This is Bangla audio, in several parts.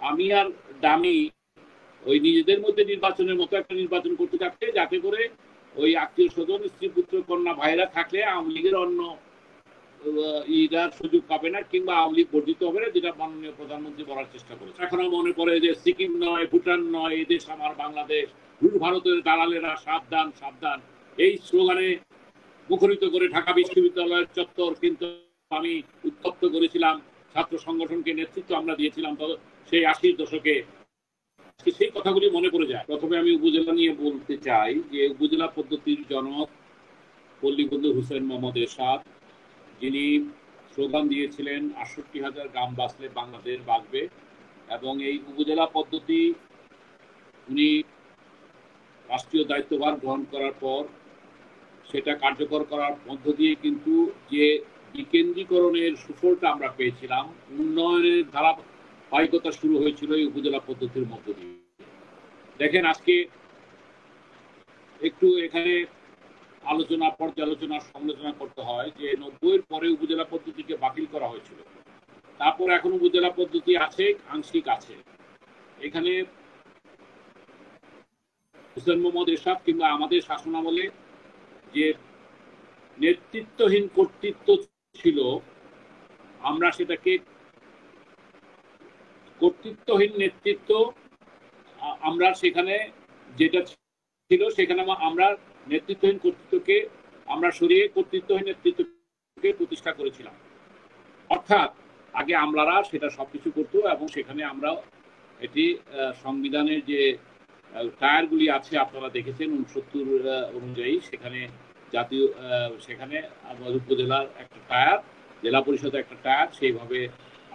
আমি আর দামি ওই নিজেদের মধ্যে নির্বাচনের মতো একটা নির্বাচন করতে চাচ্ছে, যাতে করে ওই আত্মীয় স্বজন, স্ত্রী, পুত্র, কন্যা, ভাইরা থাকলে আওয়ামী লীগের অন্য ইরার সুযোগ পাবে না, কিংবা আওয়ামী লীগ বর্ধিত হবে না, যেটা মাননীয় প্রধানমন্ত্রী বলার চেষ্টা করেছে। এখনো মনে পড়ে যে সিকিম নয়, ভুটান নয়, এদেশ আমার বাংলাদেশ, রুশ ভারতের দালালেরা সাবধান সাবধান, এই স্লোগানে মুখরিত করে ঢাকা বিশ্ববিদ্যালয়ের চত্বর কিন্তু আমি উত্তপ্ত করেছিলাম। ছাত্র সংগঠনকে নেতৃত্ব আমরা দিয়েছিলাম সেই 80-র দশকে। সেই কথাগুলি মনে পড়ে যায়। প্রথমে আমি উপজেলা নিয়ে বলতে চাই যে উপজেলা পদ্ধতির জনক পল্লীবন্ধু হুসেন মোহাম্মদ এরশাদ, যিনি স্লোগান দিয়েছিলেন 68,000 গ্রাম বাঁচলে বাংলাদেশ বাঁচবে, এবং এই উপজেলা পদ্ধতি উনি রাষ্ট্রীয় দায়িত্বভার গ্রহণ করার পর সেটা কার্যকর করার মধ্য দিয়ে কিন্তু যে বিকেন্দ্রীকরণের সুফলটা আমরা পেয়েছিলাম, উন্নয়নের ধারাবাহিকতা শুরু হয়েছিল এই উপজেলা পদ্ধতির মধ্য দিয়ে। দেখেন, আজকে একটু এখানে আলোচনা, পর্যালোচনা, সমালোচনা করতে হয় যে 90-এর পরে উপজেলা পদ্ধতিকে বাতিল করা হয়েছিল, তারপর এখন উপজেলা পদ্ধতি আছে, আংশিক আছে। এখানে হুসেন মোহাম্মদ এরশাদ কিংবা আমাদের শাসনামলে যে নেতৃত্বহীন কর্তৃত্ব ছিল, আমরা সেটাকে কর্তৃত্বহীন নেতৃত্ব, আমরা সেখানে যেটা ছিল সেখানে আমরা নেতৃত্বহীন কর্তৃত্বকে আমরা সরিয়ে কর্তৃত্বহীন নেতৃত্বকে প্রতিষ্ঠা করেছিলাম। অর্থাৎ আগে আমলারা সেটা সবকিছু করতো, এবং সেখানে আমরা এটি সংবিধানের যে টায়ারগুলি আছে আপনারা দেখেছেন 69 অনুযায়ী, সেখানে জাতীয় সেখানে উপজেলার একটা টায়ার, জেলা পরিষদের একটা টায়ার, সেইভাবে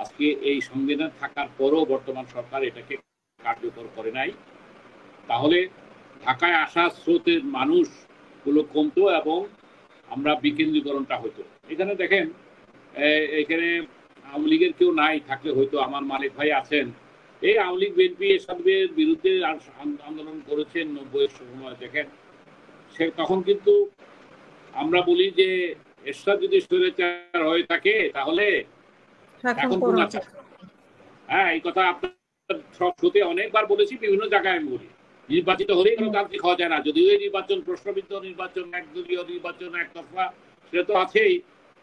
আজকে এই সংবিধান থাকার পরও বর্তমান সরকার এটাকে কার্যকর করে নাই। তাহলে ঢাকায় আসা স্রোতের মানুষগুলো কমতো এবং আমরা বিকেন্দ্রীকরণটা হতো। এখানে দেখেন, এখানে আওয়ামী লীগের কেউ নাই, থাকলে হয়তো আমার মালিক ভাই আছেন। এই আওয়ামী লীগ, বিএনপি এসবের বিরুদ্ধে আন্দোলন করেছেন 90-এর সময়। দেখেন, সে তখন কিন্তু আমরা বলি যে এরশাদ যদি স্বৈরাচার হয়ে থাকে তাহলে এখন কোন আচার। হ্যাঁ, এই কথা আপনার সব শোতে অনেকবার বলেছি, বিভিন্ন জায়গায় আমি বলি। নির্বাচিত হলেই গণতান্ত্রিক হওয়া যায় না, যদিও এই নির্বাচন প্রশ্নবিদ্ধ নির্বাচন, একদলীয় নির্বাচন, একতরফা, সেটা তো আছেই।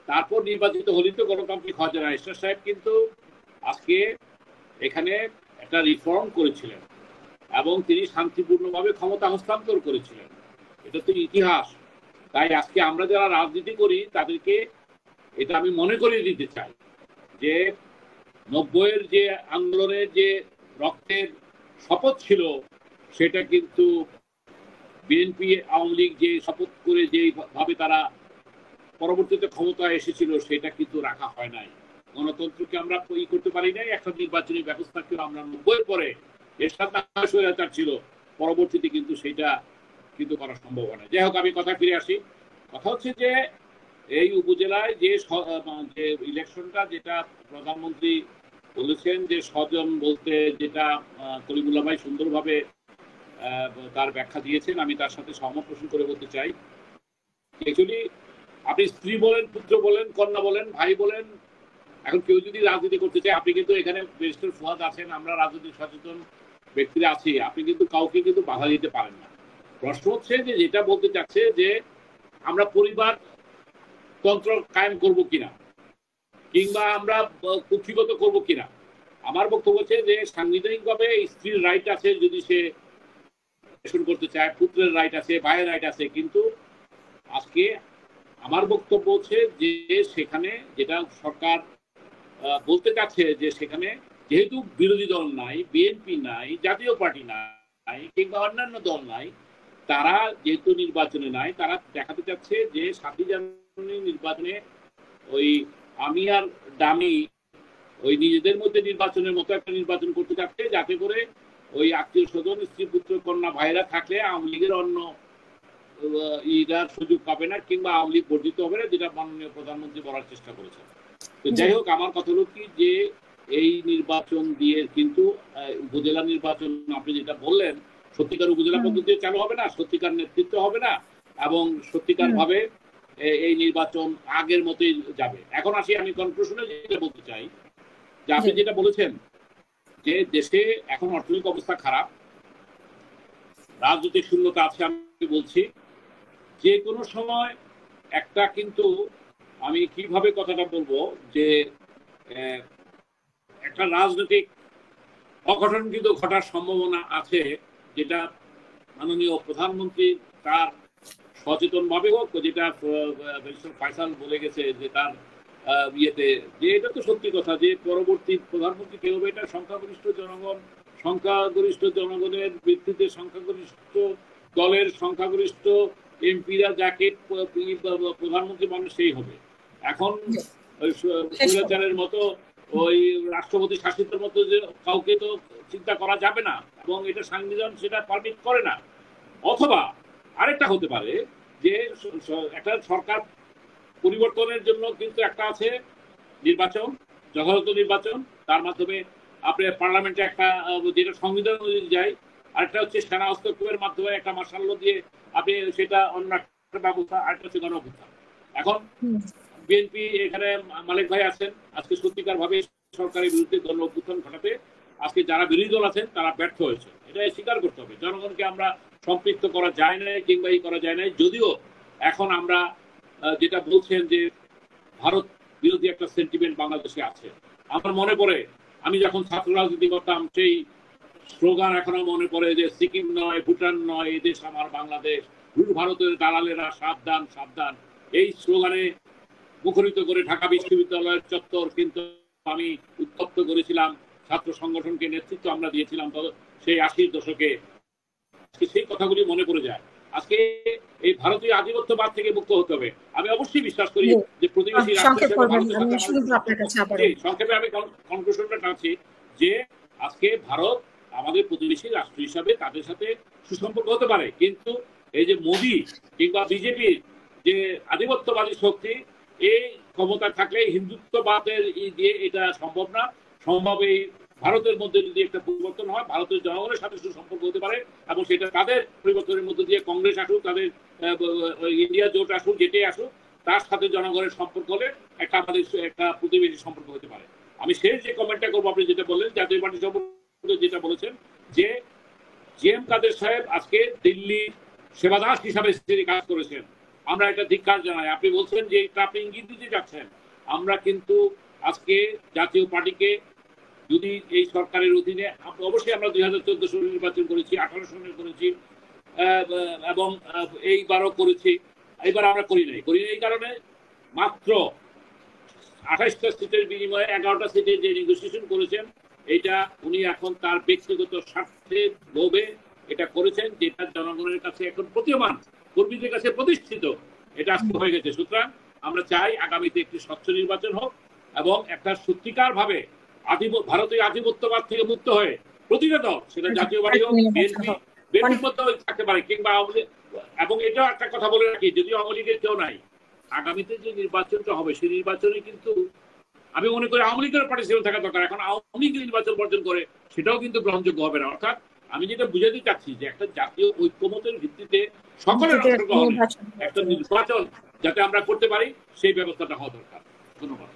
তারপর নির্বাচিত হলেই তো গণতান্ত্রিক হওয়া যায় না। এরশাদ সাহেব কিন্তু আজকে এখানে একটা রিফর্ম করেছিলেন এবং তিনি শান্তিপূর্ণভাবে ক্ষমতা হস্তান্তর করেছিলেন, এটা তো ইতিহাস। তাই আজকে আমরা যারা রাজনীতি করি তাদেরকে এটা আমি মনে করিয়ে দিতে চাই যে 90-এর যে আন্দোলনের যে রক্তের শপথ ছিল, সেটা কিন্তু বিএনপি, আওয়ামী লীগ যে শপথ করে যেভাবে তারা পরবর্তীতে ক্ষমতায় এসেছিল, সেটা কিন্তু রাখা হয় নাই। গণতন্ত্রকে আমরা করতে পারি নাই, একটা নির্বাচনী ব্যবস্থাকে আমরা 90-এর পরে এর সাথে স্বৈরাচার ছিল, পরবর্তীতে কিন্তু সেটা কিন্তু করা সম্ভব হয় না। যাই হোক, আমি কথা ফিরে আসি। কথা হচ্ছে যে এই উপজেলায় যে ইলেকশনটা, যেটা প্রধানমন্ত্রী বলেছেন যে স্বজন বলতে, যেটা কলিমুল্লাহ ভাই সুন্দরভাবে তার ব্যাখ্যা দিয়েছেন, আমি তার সাথে সহমত পোষণ করে বলতে চাই। অ্যাকচুয়ালি আপনি স্ত্রী বলেন, পুত্র বলেন, কন্যা বলেন, ভাই বলেন, এখন কেউ যদি রাজনীতি করতে চায়, আপনি কিন্তু এখানে ব্যারিস্টার ফুয়াদ আছেন, আমরা রাজনৈতিক সচেতন ব্যক্তিরা আছি, আপনি কিন্তু কাউকে কিন্তু বাধা দিতে পারেন না। প্রশ্ন হচ্ছে যে যেটা বলতে চাচ্ছে যে আমরা পরিবার তন্ত্র কায়েম করব কিনা, কিংবা আমরা কুক্ষিগত করব কিনা। আমার বক্তব্য হচ্ছে যে সাংবিধানিকভাবে স্ত্রীর রাইট আছে, যদি সে করতে চায়, পুত্রের রাইট আছে, ভাইয়ের রাইট আছে, কিন্তু আজকে আমার বক্তব্য হচ্ছে যে সেখানে যেটা সরকার বলতে চাচ্ছে যে সেখানে যেহেতু বিরোধী দল নাই, বিএনপি নাই, জাতীয় পার্টি নাই, কিংবা অন্যান্য দল নাই, তারা যেহেতু নির্বাচনে নাই, তারা দেখাতে চাচ্ছে যে 7 জানুয়ারি নির্বাচনে ওই আমি আর দামি ওই নিজেদের মধ্যে নির্বাচনের মতো একটা নির্বাচন করতে চাচ্ছে, যাতে করে ওই আত্মীয় স্বজন, স্ত্রী, পুত্র, কন্যা, ভাইরা থাকলে আওয়ামী লীগের অন্য ইরার সুযোগ পাবে না, কিংবা আওয়ামী লীগ বর্ধিত হবে না, যেটা মাননীয় প্রধানমন্ত্রী বলার চেষ্টা করেছেন। তো যাই হোক, আমার কথা হলো কি যে এই নির্বাচন দিয়ে কিন্তু উপজেলা নির্বাচন, আপনি যেটা বললেন, সত্যিকার উপজেলা পদ্ধতি চালু হবে না, সত্যিকার নেতৃত্ব হবে না, এবং সত্যিকার ভাবে এই নির্বাচন আগের মতোই যাবে। এখন আসি আমি কনক্লুশনে যেটা বলতে চাই, যে আপনি যেটা বলেছেন যে দেশে এখন অর্থনৈতিক অবস্থা খারাপ, রাজনৈতিক শূন্যতা আছে। আমি বলছি যে কোনো সময় একটা কিন্তু, আমি কিভাবে কথাটা বলবো, যে একটা রাজনৈতিক অঘটন কিন্তু ঘটার সম্ভাবনা আছে, যেটা মাননীয় প্রধানমন্ত্রী তার সচেতন ভাবে হোক, যেটা ফাইসাল বলে গেছে যে তার ইয়েতে, যে এটা তো সত্যি কথা যে পরবর্তী প্রধানমন্ত্রী কে হবে এটা সংখ্যাগরিষ্ঠ জনগণের ভিত্তিতে সংখ্যাগরিষ্ঠ দলের সংখ্যাগরিষ্ঠ এমপিরা যাকে প্রধানমন্ত্রী মানুষ সেই হবে। এখন স্বৈরাচারের মতো ওই রাষ্ট্রপতি শাসিতের মতো যে কাউকে তো চিন্তা করা যাবে না, এবং এটা সংবিধান সেটা পারমিট করে না। অথবা আরেকটা হতে পারে যে একটা সরকার পরিবর্তনের জন্য কিন্তু একটা আছে নির্বাচন, যথাযথ নির্বাচন, তার মাধ্যমে আপনি পার্লামেন্টে একটা যেটা সংবিধান অনুযায়ী যায়, আরেকটা হচ্ছে সেনা হস্তক্ষেপের মাধ্যমে একটা মার্শাল ল দিয়ে আপনি সেটা অন্য একটা ব্যবস্থা, আরেকটা হচ্ছে গণঅভ্যুত্থান। এখন বিএনপি এখানে মালিক ভাই আছেন, আজকে সত্যিকার ভাবে সরকারের বিরুদ্ধে গণঅভ্যুত্থান ঘটাতে আজকে যারা বিরোধী দল আছেন তারা ব্যর্থ হয়েছে, এটা স্বীকার করতে হবে। জনগণকে আমরা সম্পৃক্ত করা যায় না কিংবা ই করা যায় না, যদিও এখন আমরা যেটা বলছেন যে ভারত বিরোধী একটা সেন্টিমেন্ট বাংলাদেশে আছে। আমার মনে পড়ে আমি যখন ছাত্র রাজনীতি করতাম, সেই স্লোগান এখনো মনে পড়ে যে সিকিম নয়, ভুটান নয়, এদেশ আমার বাংলাদেশ, ভারতের দালালেরা সাবধান সাবধান। এই স্লোগানে মুখরিত করে ঢাকা বিশ্ববিদ্যালয়ের চত্বর কিন্তু আমি উত্তপ্ত করেছিলাম, ছাত্র সংগঠনকে নেতৃত্ব আমরা দিয়েছিলাম সেই 80-র দশকে। সেই কথাগুলি মনে পড়ে যায়। আজকে এই ভারতীয় আধিপত্যবাদ থেকে মুক্ত হতে হবে। আমি অবশ্যই বিশ্বাস করি যে প্রতিবেশী সংক্ষেপে আমি কনক্লুশনটা টানছি যে আজকে ভারত আমাদের প্রতিবেশী রাষ্ট্র হিসাবে তাদের সাথে সুসম্পর্ক হতে পারে, কিন্তু এই যে মোদী কিংবা বিজেপির যে আধিপত্যবাদী শক্তি, এই ক্ষমতা থাকলে হিন্দুত্ববাদের দিয়ে এটা সম্ভব না। সম্ভব এই ভারতের মধ্যে যদি একটা পরিবর্তন হয়, ভারতের জনগণের সাথে সুসম্পর্ক হতে পারে, এবং সেটা তাদের পরিবর্তনের মধ্যে দিয়ে কংগ্রেস আসুক, তাদের ইন্ডিয়া জোট আসুক, যেটাই আসুক, তার সাথে জনগণের সম্পর্ক হলে একটা আমাদের একটা প্রতিবেশী সম্পর্ক হতে পারে। আমি শেষ যে কমেন্টটা করবো, আপনি যেটা বললেন জাতীয় পার্টি সম্পর্কে যেটা বলেছেন, যে জিএম কাদের সাহেব আজকে দিল্লি সেবাদাস হিসাবে তিনি কাজ করেছেন, আমরা একটা ধিক্কার জানাই। আপনি বলছেন যে আপনি ইঙ্গিত দিতে যাচ্ছেন, আমরা কিন্তু আজকে জাতীয় পার্টিকে যদি এই সরকারের অধীনে, অবশ্যই আমরা 2014 সালে নির্বাচন করেছি, 18 সালে করেছি, এবং এইবারও করেছি। এইবার আমরা করি নাই এই কারণে মাত্র 28টা সিটের বিনিময়ে 11টা সিটে যে নেগোসিয়েশন করেছেন, এটা উনি এখন তার ব্যক্তিগত স্বার্থে লোভে এটা করেছেন, যেটা জনগণের কাছে এখন প্রতীয়মান, কর্মীদের কাছে প্রতিষ্ঠিত, এটা আজকে হয়ে গেছে। সুতরাং আমরা চাই আগামীতে একটি স্বচ্ছ নির্বাচন হোক, এবং একটা সত্যিকার ভাবে ভারতীয় আধিপত্যবাদ থেকে মুক্ত হয়ে প্রতিটা দল, সেটা জাতীয় পার্টি হোক, বিএনপির মধ্যে থাকতে পারে, কিংবা আওয়ামী লীগ। এবং এটাও একটা কথা বলে রাখি, যদিও আওয়ামী লীগের কেউ নাই, আগামীতে যে নির্বাচনটা হবে সেই নির্বাচনে কিন্তু আমি মনে করি আওয়ামী লীগের পার্টিসিপেট থাকা দরকার। এখন আওয়ামী লীগ নির্বাচন বর্জন করে, সেটাও কিন্তু গ্রহণযোগ্য হবে না। অর্থাৎ আমি যেটা বুঝাতে চাচ্ছি যে একটা জাতীয় ঐক্যমতের ভিত্তিতে সকলের অংশগ্রহণে একটা নির্বাচন যাতে আমরা করতে পারি, সেই ব্যবস্থাটা হওয়া দরকার। ধন্যবাদ।